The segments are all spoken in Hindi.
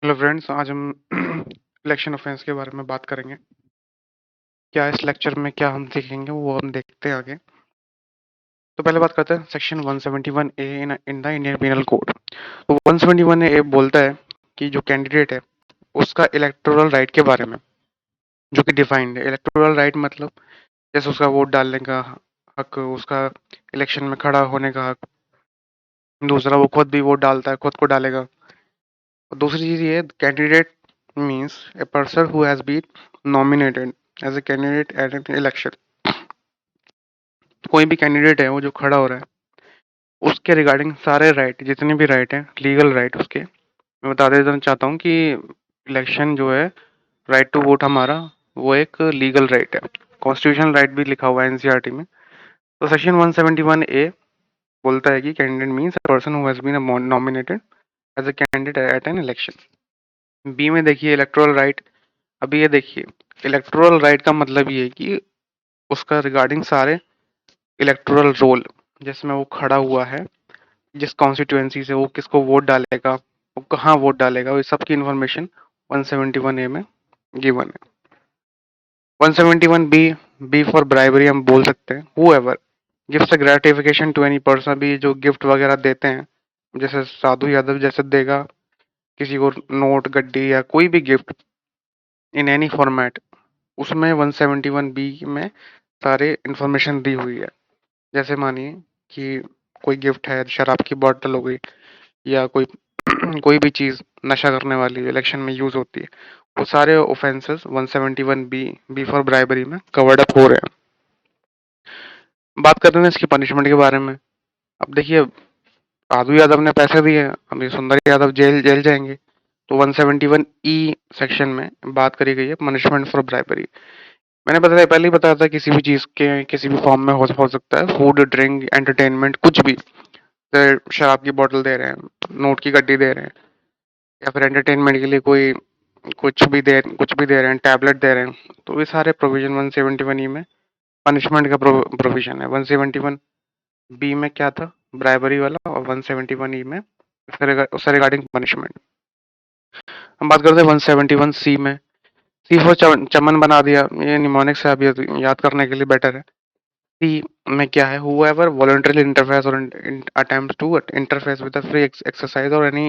हेलो फ्रेंड्स, आज हम इलेक्शन ऑफेंस के बारे में बात करेंगे। क्या इस लेक्चर में क्या हम सीखेंगे वो हम देखते हैं आगे। तो पहले बात करते हैं section 171 A in the Indian penal code. तो 171 ए बोलता है कि जो कैंडिडेट है उसका इलेक्टोरल राइट के बारे में, जो कि डिफाइंड है। इलेक्टोरल राइट मतलब जैसे उसका वोट डालने का हक, उसका इलेक्शन में खड़ा होने का हक। दूसरा, वो खुद भी वोट डालता है, खुद को डालेगा। और दूसरी चीज ये, candidate means a person who has been nominated as a candidate at an election. कोई भी कैंडिडेट है वो जो खड़ा हो रहा है, उसके रिगार्डिंग सारे राइट, जितने भी राइट हैं, लीगल राइट उसके, मैं बता देना चाहता हूँ कि इलेक्शन जो है, राइट टू वोट हमारा, वो एक लीगल राइट है। कॉन्स्टिट्यूशनल राइट भी लिखा हुआ है एनसीईआरटी में। तो सेक्शन 171 ए बोलता है कि candidate means a person who has been nominated as a candidate at an election. B में देखिए इलेक्टोरल राइट। अभी ये देखिए, इलेक्टोरल राइट का मतलब ये है कि उसका रिगार्डिंग सारे इलेक्टोरल रोल, जिसमें वो खड़ा हुआ है, जिस कॉन्स्टिट्यूएंसी से वो किसको वोट डालेगा, वो कहाँ वोट डालेगा, वो सबकी इन्फॉर्मेशन 171 ए में गिवन है। 171 बी, बी फॉर ब्राइबरी हम बोल सकते हैं। Whoever gives a gratification to any person, भी जो गिफ्ट वगैरह देते हैं, जैसे साधु यादव जैसे देगा किसी को नोट, गड्डी या कोई भी गिफ्ट इन एनी फॉर्मेट, उसमें 171 बी में सारे इन्फॉर्मेशन दी हुई है। जैसे मानिए कि कोई गिफ्ट है, शराब की बोतल हो गई, या कोई कोई भी चीज़ नशा करने वाली इलेक्शन में यूज़ होती है, वो सारे offences 171 B, B for bribery में कवर्ड अप हो रहे हैं। बात करते हैं इसकी पनिशमेंट के बारे में। अब देखिए, साधु यादव ने पैसे दिए, अब ये सुंदर यादव जेल जेल जाएंगे। तो 171 ई सेक्शन में बात करी गई है पनिशमेंट फॉर ब्राइबरी। मैंने बताया, पहले ही बताया था, किसी भी चीज़ के किसी भी फॉर्म में हो सकता है, फूड, ड्रिंक, एंटरटेनमेंट, कुछ भी। शराब की बोतल दे रहे हैं, नोट की गड्डी दे रहे हैं, या फिर एंटरटेनमेंट के लिए कोई कुछ भी दे रहे हैं, टैबलेट दे रहे हैं, तो ये सारे प्रोविजन 171 ई में पनिशमेंट का प्रोविजन है। 171 बी में क्या था, ब्राइबरी वाला, और 171 ई में उससे रिगार्डिंग पनिशमेंट। हम बात करते हैं 171 सी में। सी फॉर चमन बना दिया, ये निमोनिक्स है, अब ये याद करने के लिए बेटर है। सी में क्या है, whoever voluntarily interferes or attempts to interface with the free exercise or any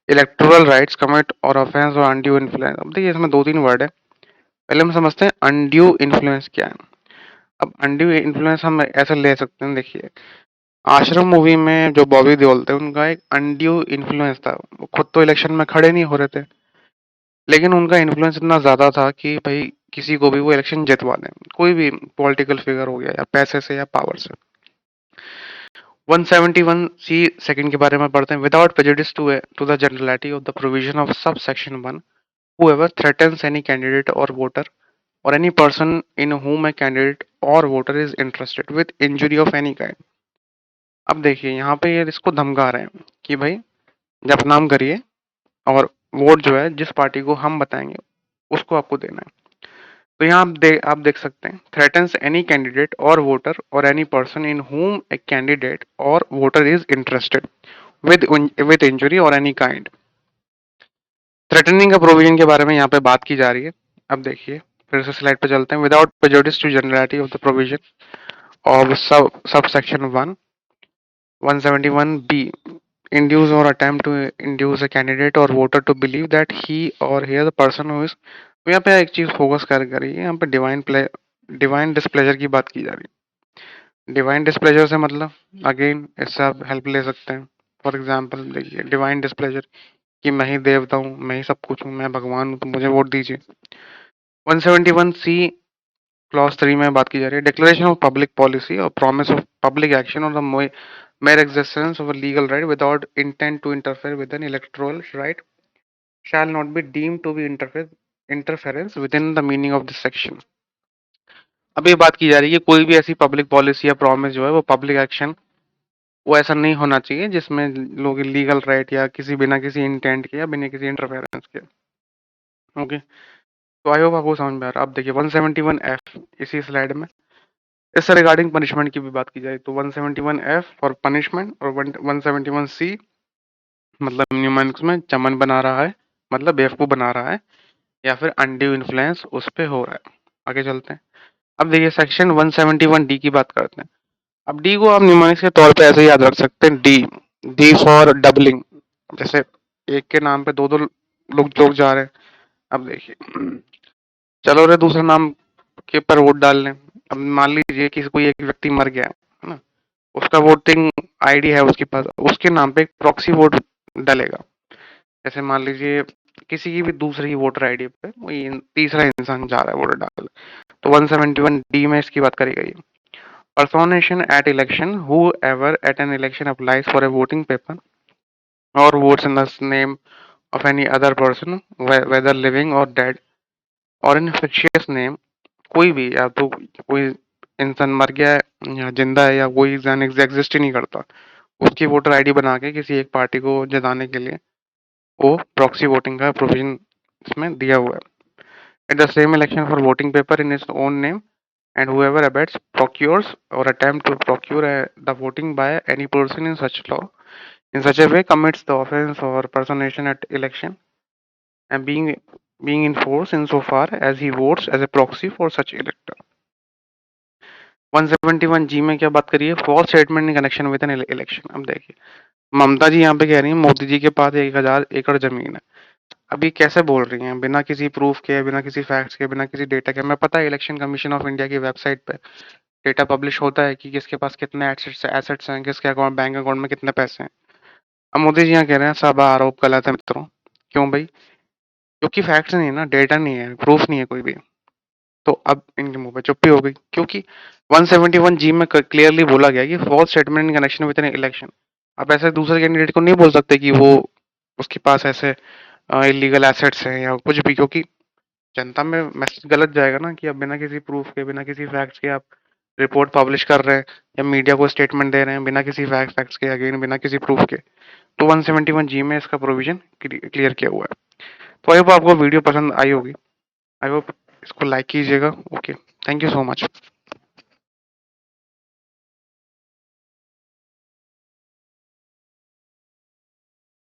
electoral rights commit or offense or undue influence। अब देखिए, इसमें दो तीन वर्ड है। पहले हम समझते हैं अनड्यू इन्फ्लुएंस क्या है। अब अनड्यू इन्फ्लुएंस हम ऐसे ले सकते हैं, देखिए, आश्रम मूवी में जो बॉबी देओल थे, उनका एक अनड्यू इन्फ्लुएंस था। वो खुद तो इलेक्शन में खड़े नहीं हो रहे थे, लेकिन उनका इन्फ्लुएंस इतना ज्यादा था कि भाई किसी को भी वो इलेक्शन जितवा दें, कोई भी पॉलिटिकल फिगर हो गया, या पैसे से या पावर से। 171 सी सेकंड के बारे में पढ़ते हैं। Without prejudice to the generality of the provision of sub section 1, whoever threatens any candidate or voter or any person in whom a candidate or voter is interested with injury of any kind। अब देखिए, यहाँ पे ये इसको धमका रहे हैं कि भाई जब नाम करिए, और वोट जो है जिस पार्टी को हम बताएंगे उसको आपको देना है। तो यहाँ आप देख सकते हैं, थ्रेटन्स एनी कैंडिडेट और वोटर और any person in whom a candidate और voter is interested with injury और any kind। थ्रेटनिंग का प्रोविजन के बारे में यहाँ पे बात की जा रही है। अब देखिए, फिर से स्लाइड पे चलते हैं। Without prejudice to generality of the provision of sub section 1, 171 B, induce or attempt to induce a candidate or voter to believe that he or he is the person who is। तो यहाँ पे एक चीज फोकस कर रही है, यहाँ पे डिवाइन डिस्प्लेजर की बात की जा रही है। डिवाइन डिस्प्लेजर से मतलब, अगेन इससे आप हेल्प ले सकते हैं। फॉर एग्जाम्पल देखिए, डिवाइन डिस्प्लेजर कि मैं ही देवता हूँ, मैं ही सब कुछ हूँ, मैं भगवान हूँ, तो मुझे वोट दीजिए। 171 सी क्लॉज 3 में बात की जा रही है, डिक्लेरेशन ऑफ पब्लिक पॉलिसी और प्रॉमिस ऑफ पब्लिक एक्शन और the mere existence of a legal right without intent to interfere with an electoral right shall not be deemed to be interference within the meaning of this section। अब ये बात की जा रही है कि कोई भी ऐसी पब्लिक पॉलिसी या प्रॉमिस जो है, वो पब्लिक एक्शन, वो ऐसा नहीं होना चाहिए जिसमें लोग लीगल राइट या किसी बिना किसी इंटेंट के या बिना किसी इंटरफेरेंस के। ओके, तो आई होप आपको समझ में आ रहा है। अब देखिए 171 एफ इसी स्लाइड में, इससे रिगार्डिंग पनिशमेंट की भी बात की जाए तो 171 एफ फॉर पनिशमेंट और 171 सी मतलब न्यूमेरिक्स में चमन बना रहा है मतलब बेवकूफ़ बना रहा है या फिर अनड्यू इन्फ्लुएंस उस पे हो रहा है। आगे चलते हैं। अब देखिए सेक्शन 171 डी की बात करते हैं। अब डी को आप निमोनिक्स के तौर पे ऐसे याद रख सकते हैं, डी डी फॉर डबलिंग। जैसे एक के नाम पे दो दो लोग जा रहे हैं। अब देखिए, चलो रे दूसरे नाम के पर वोट डाल लें। अब मान लीजिए कि कोई एक व्यक्ति मर गया है ना, उसका वोटिंग आईडी है उसके पास, उसके नाम पे एक प्रॉक्सी वोट डलेगा। जैसे मान लीजिए किसी की भी दूसरी वोटर आईडी पे कोई तीसरा इंसान जा रहा है वोट डाल, तो 171 डी में इसकी बात करी गई है। Personation at election, whoever at an election applies for a voting paper or votes in the name of any other person, whether living or dead, or in fictitious name, कोई भी, या तो कोई इंसान मर गया है या जिंदा है या कोई इंसान एग्जिस्ट ही नहीं करता, उसकी वोटर आईडी बना के किसी एक पार्टी को जिताने के लिए वो प्रॉक्सी वोटिंग का प्रोविजन इसमें दिया हुआ है। At the same election for voting paper in his own name, and whoever abets, procures, or attempt to procure the voting by any person in such a way commits the offence or personation at election, and being in force insofar as he votes as a proxy for such elector. 171 जी में क्या बात करिए, false statement in connection with an election. अब देखिए, ममता जी यहाँ पे कह रही है मोदी जी के पास 1000 एकड़ जमीन है। अभी कैसे बोल रही हैं, बिना किसी प्रूफ के, बिना किसी फैक्ट्स के, बिना किसी डेटा के। मैं पता है इलेक्शन कमीशन ऑफ इंडिया की वेबसाइट पे डेटा पब्लिश होता है कि किसके पास कितने एसेट्स हैं, किसके अकाउंट बैंक अकाउंट में कितने पैसे हैं। अब मोदी जी यहाँ कह रहे हैं सब आरोप गलत है मित्रों। क्यों भाई? क्योंकि फैक्ट्स नहीं है ना, डेटा नहीं है, प्रूफ नहीं है कोई भी। तो अब इनके मुंह पे चुप्पी हो गई, क्योंकि 171 जी में क्लियरली बोला गया कि false statement in connection with an election. अब ऐसे दूसरे कैंडिडेट को नहीं बोल सकते कि वो उसके पास ऐसे इलीगल एसेट्स हैं या कुछ भी, क्योंकि जनता में मैसेज गलत जाएगा ना कि आप बिना किसी प्रूफ के, बिना किसी फैक्ट्स के आप रिपोर्ट पब्लिश कर रहे हैं या मीडिया को स्टेटमेंट दे रहे हैं बिना किसी फैक्ट्स के, अगेन बिना किसी प्रूफ के। तो 171 जी में इसका प्रोविजन क्लियर किया हुआ है। तो आई होप आपको वीडियो पसंद आई होगी। आई होप इसको लाइक कीजिएगा। Okay, thank you so much.